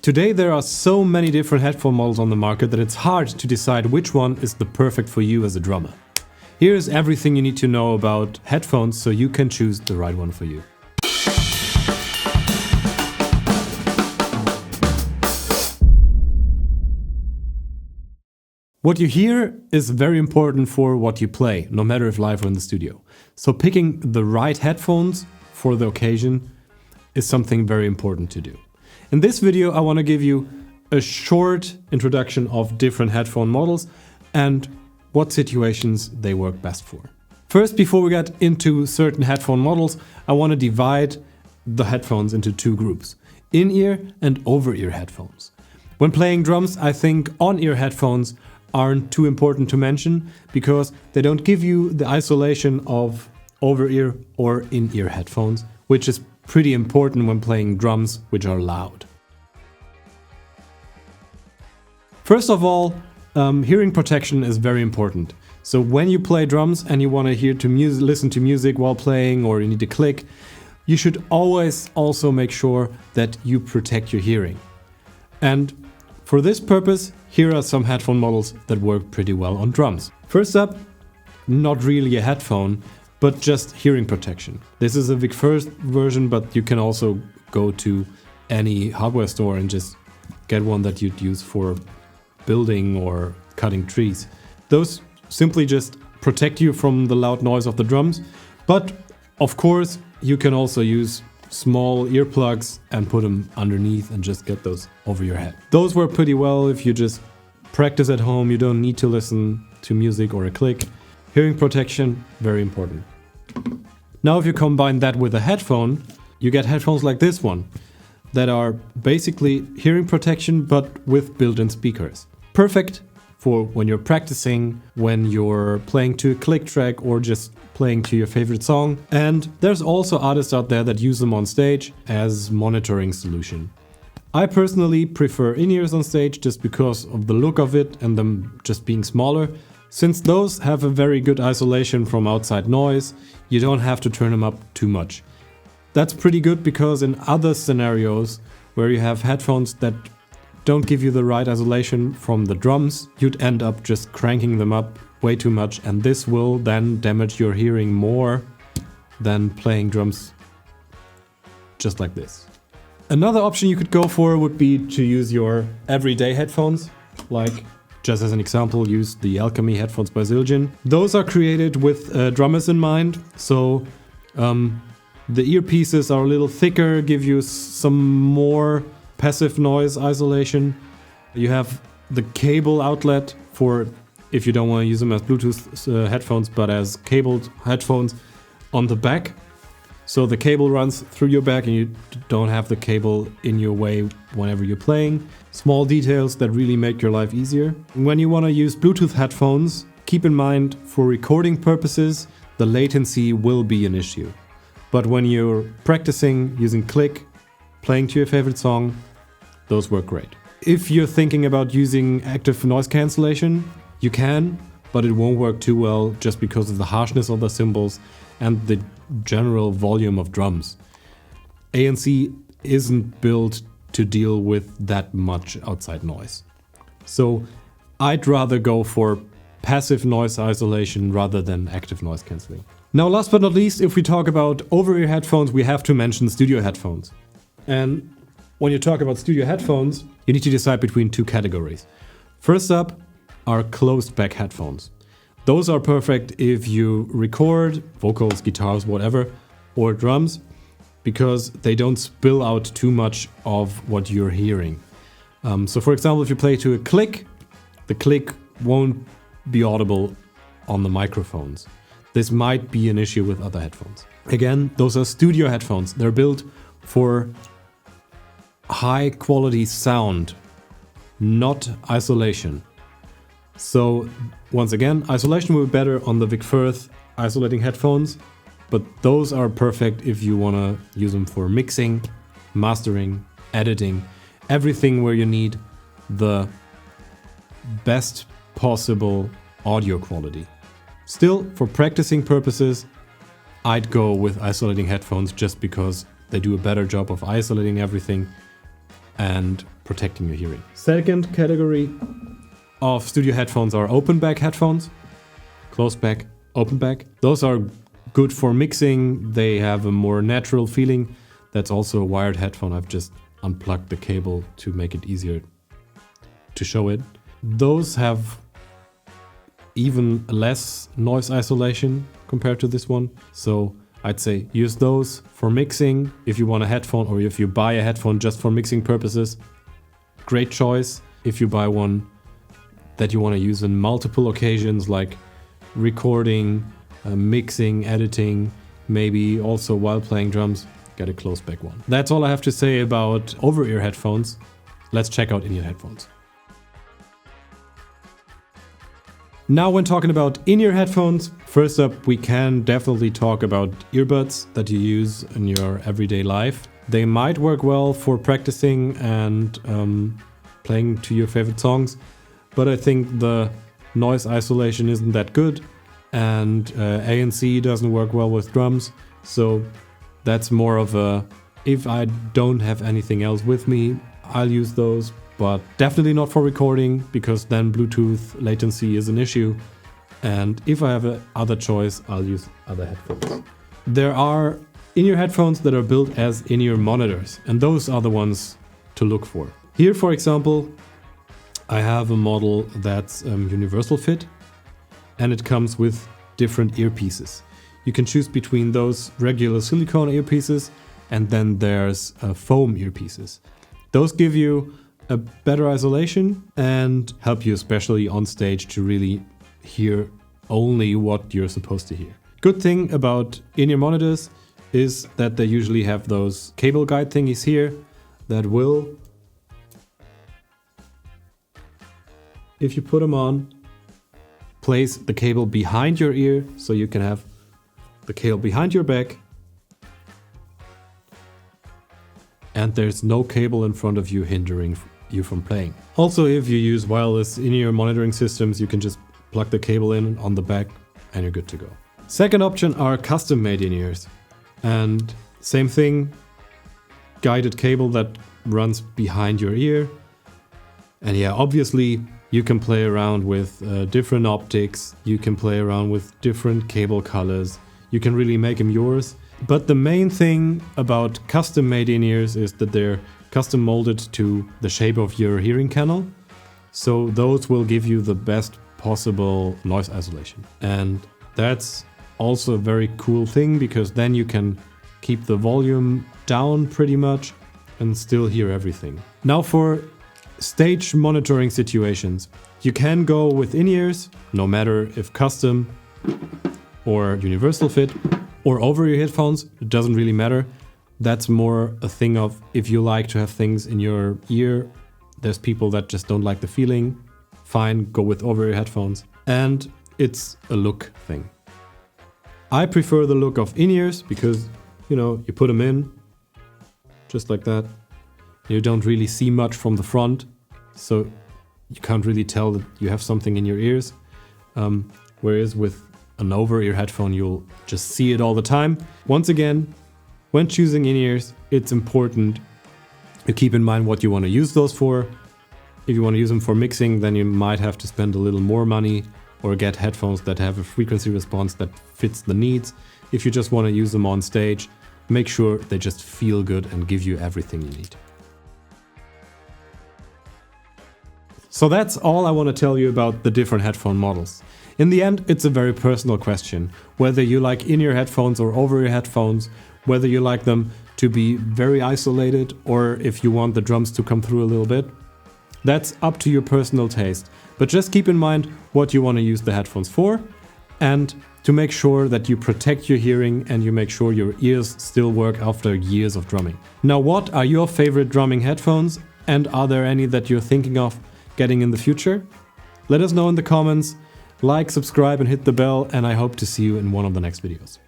Today there are so many different headphone models on the market that it's hard to decide which one is the perfect for you as a drummer. Here is everything you need to know about headphones so you can choose the right one for you. What you hear is very important for what you play, no matter if live or in the studio. So picking the right headphones for the occasion is something very important to do. In this video, I want to give you a short introduction of different headphone models and what situations they work best for. First, before we get into certain headphone models, I want to divide the headphones into two groups: in-ear and over-ear headphones. When playing drums, I think on-ear headphones aren't too important to mention because they don't give you the isolation of over-ear or in-ear headphones, which is pretty important when playing drums which are loud. First of all, hearing protection is very important. So when you play drums and you want to listen to music while playing, or you need to click, you should always also make sure that you protect your hearing. And for this purpose, here are some headphone models that work pretty well on drums. First up, not really a headphone, but just hearing protection. This is a Firth version, but you can also go to any hardware store and just get one that you'd use for building or cutting trees. Those simply just protect you from the loud noise of the drums, but of course you can also use small earplugs and put them underneath and just get those over your head. Those work pretty well if you just practice at home. You don't need to listen to music or a click. Hearing protection, very important. Now if you combine that with a headphone, you get headphones like this one that are basically hearing protection but with built-in speakers. Perfect for when you're practicing, when you're playing to a click track or just playing to your favorite song. And there's also artists out there that use them on stage as monitoring solution. I personally prefer in-ears on stage just because of the look of it and them just being smaller. Since those have a very good isolation from outside noise, you don't have to turn them up too much. That's pretty good because in other scenarios where you have headphones that don't give you the right isolation from the drums, you'd end up just cranking them up way too much, and this will then damage your hearing more than playing drums just like this. Another option you could go for would be to use your everyday headphones, like just as an example, use the Alchem-E headphones by Zildjian. Those are created with drummers in mind, so the earpieces are a little thicker, give you some more passive noise isolation. You have the cable outlet for if you don't want to use them as Bluetooth headphones, but as cabled headphones on the back. So the cable runs through your back and you don't have the cable in your way whenever you're playing. Small details that really make your life easier. When you want to use Bluetooth headphones, keep in mind for recording purposes, the latency will be an issue. But when you're practicing using click, playing to your favorite song, those work great. If you're thinking about using active noise cancellation, you can, but it won't work too well just because of the harshness of the cymbals and the general volume of drums. ANC isn't built to deal with that much outside noise. So I'd rather go for passive noise isolation rather than active noise cancelling. Now, last but not least, if we talk about over-ear headphones, we have to mention studio headphones. And when you talk about studio headphones, you need to decide between two categories. First up are closed back headphones. Those are perfect if you record vocals, guitars, whatever, or drums, because they don't spill out too much of what you're hearing. So for example, if you play to a click, the click won't be audible on the microphones. This might be an issue with other headphones. Again, those are studio headphones. They're built for high quality sound, not isolation. So once again, isolation will be better on the Firth isolating headphones, but those are perfect if you want to use them for mixing, mastering, editing, everything where you need the best possible audio quality. Still, for practicing purposes, I'd go with isolating headphones just because they do a better job of isolating everything and protecting your hearing. Second category of studio headphones are open back headphones. Closed back, open back. Those are good for mixing. They have a more natural feeling. That's also a wired headphone. I've just unplugged the cable to make it easier to show it. Those have even less noise isolation compared to this one. So I'd say use those for mixing if you want a headphone, or if you buy a headphone just for mixing purposes. Great choice. If you buy one that you want to use in multiple occasions, like recording, mixing, editing, maybe also while playing drums, get a closed back one. That's all I have to say about over-ear headphones. Let's check out in-ear headphones. Now, when talking about in-ear headphones, first up we can definitely talk about earbuds that you use in your everyday life. They might work well for practicing and playing to your favorite songs, but I think the noise isolation isn't that good, and ANC doesn't work well with drums, so that's more of a, if I don't have anything else with me, I'll use those, but definitely not for recording, because then Bluetooth latency is an issue, and if I have another choice, I'll use other headphones. There are in-ear headphones that are built as in-ear monitors, and those are the ones to look for. Here, for example, I have a model that's universal fit, and it comes with different earpieces. You can choose between those regular silicone earpieces, and then there's foam earpieces. Those give you a better isolation and help you, especially on stage, to really hear only what you're supposed to hear. Good thing about in-ear monitors is that they usually have those cable guide thingies here that will, if you put them on, place the cable behind your ear, so you can have the cable behind your back, and there's no cable in front of you hindering you from playing. Also, if you use wireless in-ear monitoring systems, you can just plug the cable in on the back and you're good to go. Second option are custom-made in-ears, and same thing, guided cable that runs behind your ear. And yeah, obviously you can play around with different optics, you can play around with different cable colors, you can really make them yours. But the main thing about custom-made in-ears is that they're custom molded to the shape of your hearing canal. So those will give you the best possible noise isolation. And that's also a very cool thing, because then you can keep the volume down pretty much and still hear everything. Now, for stage monitoring situations, you can go with in-ears, no matter if custom or universal fit or over-ear headphones, it doesn't really matter. That's more a thing of, if you like to have things in your ear, there's people that just don't like the feeling, fine, go with over-ear headphones. And it's a look thing. I prefer the look of in-ears because, you know, you put them in just like that. You don't really see much from the front, so you can't really tell that you have something in your ears. Whereas with an over-ear headphone, you'll just see it all the time. Once again, when choosing in-ears, it's important to keep in mind what you want to use those for. If you want to use them for mixing, then you might have to spend a little more money or get headphones that have a frequency response that fits the needs. If you just want to use them on stage, make sure they just feel good and give you everything you need. So that's all I want to tell you about the different headphone models. In the end, it's a very personal question, whether you like in-ear headphones or over-ear headphones, whether you like them to be very isolated or if you want the drums to come through a little bit. That's up to your personal taste, but just keep in mind what you want to use the headphones for, and to make sure that you protect your hearing and you make sure your ears still work after years of drumming. Now, what are your favorite drumming headphones, and are there any that you're thinking of getting in the future? Let us know in the comments. Like, subscribe and hit the bell, and I hope to see you in one of the next videos.